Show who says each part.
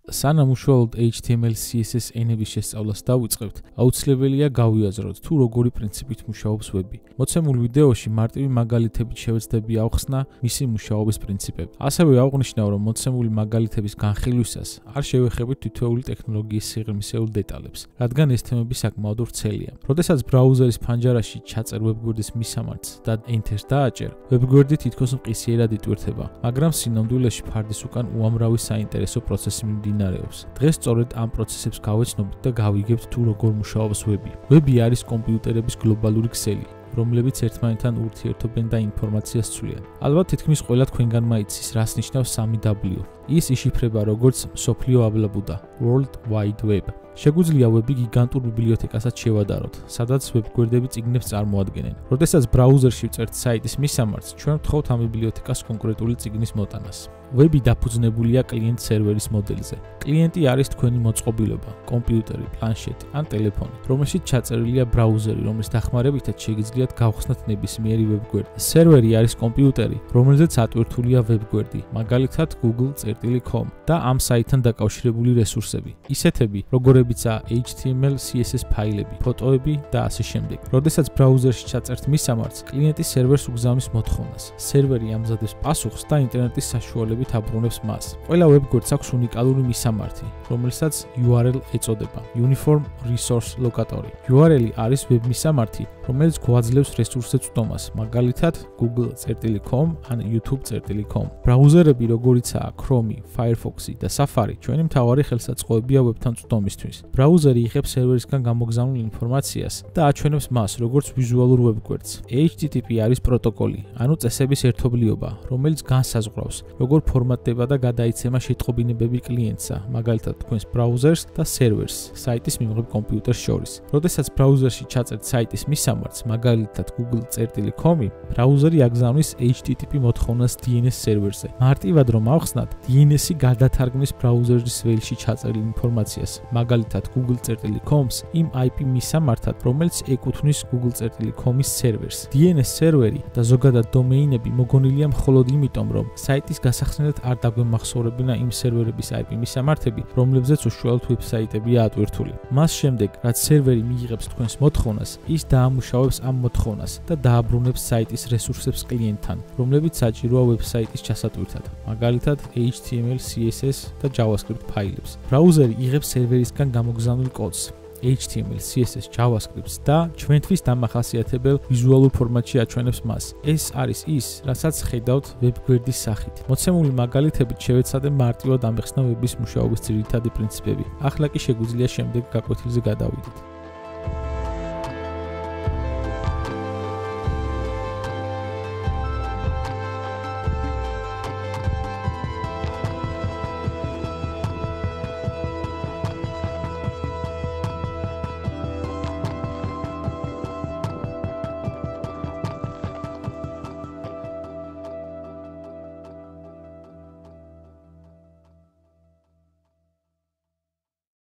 Speaker 1: სანამ უშუალოდ HTML, CSS ენების შესწავლას დავიწყებთ, აუცილებელია გავიაზროთ, თუ როგორი პრინციპით მუშაობს ვები. მოცემულ ვიდეოში მარტივი მაგალითებით შევეცდები ავხსნა მისი მუშაობის პრინციპები. ასევე აღვნიშნავ, რომ მოცემული მაგალითების განხილვისას არ შევეხებით თითოეული ტექნოლოგიის სიღრმისეულ დეტალებს, რადგან ეს თემები საკმაოდ ვრცელია. როდესაც ბრაუზერის ფანჯარაში ჩაწერ ვებგვერდის მისამართს და Enter-ს დააჭერ, ვებგვერდი თითქოს მყისიერად იტვირთება, მაგრამ სინამდვილეში ფარდის უკან უამრავი საინტერესო პროცესი მიმდინარეობს. დღეს სწორედ ამ პროცესებს გავეცნობთ და გავიგებთ თუ როგორ მუშაობს ვები. ვები არის კომპიუტერების გლობალური ქსელი, რომლებიც ერთმანეთთან ურთიერთობენ და ინფორმაციას ცვლიან. ალბათ თითქმის ყველა თქვენგანმა იცის, რას ნიშნავს 3W. ის იშიფრება როგორც მსოფლიო აბლაბუდა, World Wide Web. შეგვიძლია ვები გიგანტურ ბიბლიოთეკასაც შევადაროთ, სადაც ვებგვერდები წიგნებს წარმოადგენენ. როდესაც ბრაუზერში ვწერთ საიტის მისამართს, ჩვენ ვთხოვთ ამ ბიბლიოთეკას კონკრეტული წიგნის მოტანას. ვები დაფუძნებულია კლიენტ-სერვერის მოდელზე. კლიენტი არის თქვენი მოწყობილობა, კომპიუტერი, პლანშეტი ან ტელეფონი, რომელშიც ჩაწერილია ბრაუზერი, რომლის დახმარებითაც შეგიძლიათ გავხსნათ ნებისმიერი ვებგვერდი. სერვერი არის კომპიუტერი, რომელზეც ატვირთულია ვებგვერდი, მაგალითად google.com და ამ საიტთან დაკავშირებული რესურსები, ისეთები, როგორებიცაა HTML, CSS ფაილები, ფოტოები და ასე შემდეგ. როდესაც ბრაუზერში ჩაწერთ მისამართს, კლიენტი სერვერს უგზავნის მოთხოვნას. სერვერი ამზადებს პასუხს და ინტერნეტის საშუალებით აბრუნებს მას. ყველა ვებგვერდს აქვს უნიკალური მისამართი, რომელსაც URL ეწოდება, Uniform Resource Locator. URL-ი არის ვებმისამართი, რომელიც გვაძლევს რესურსზე წვდომას, მაგალითად google.com ან youtube.com. ბრაუზერები, როგორიცაა Chrome, Firefox და Safari, ჩვენი მთავარი ხელსაწყოებია ვებთან წვდომისთვის. ბრაუზერი იღებს სერვერისგან გამოგზავნილ ინფორმაციას და აჩვენებს მას როგორც ვიზუალურ ვებგვერდს. HTTP არის პროტოკოლი, ანუ წესების ერთობლიობა, რომელიც განსაზღვრავს, როგორ ფორმატდება და გადაიცემა შეტყობინებები კლიენტსა, მაგალითად თქვენს ბრაუზერს და სერვერს, საიტის მიმღებ კომპიუტერს შორის. როდესაც ბრაუზერში ჩაწერთ საიტის მისამართს, მაგალითად google.com, ბრაუზერი აგზავნის HTTP მოთხოვნას DNS სერვერზე. მარტივად რომ ავხსნათ, DNS-ი გადათარგმნის ბრაუზერის ველში ჩაწერილ ინფორმაციას, მაგალითად google.com-ს იმ IP მისამართად, რომელიც ეკუთვნის google.com-ის სერვერს. DNS სერვერი და ზოგადად დომეინები მოგონილია მხოლოდ იმიტომ, რომ საიტის გასახსნელად არ დაგვემახსოვრებინა იმ სერვერების IP მისამართები, რომლებზეც უშუალოდ ვებსაიტებია ატვირთული. მას შემდეგ, რაც სერვერი მიიღებს თქვენს მოთხოვნას, ის დაამუშავებს ამ მოთხოვნას და დააბრუნებს საიტის რესურსებს კლიენტთან, რომლებიც საჭიროა ვებსაიტის ჩასატვირთად, მაგალითად HTML, CSS და JavaScript ფაილებს. ბრაუზერი იღებს სერვერისგან გამოგზავნილ კოდს, HTML, CSS, JavaScript და ჩვენთვის დამახასიათებელ ვიზუალურ ფორმატში აჩვენებს მას. ეს არის ის, რასაც ხედავთ ვებგვერდის სახით. მოცემული მაგალითებით შევეცადე მარტივად ამეხსნა ვების მუშაობის ძირითადი პრინციპები. ახლა კი შეგვიძლია შემდეგ გაკვეთილზე გადავიდეთ.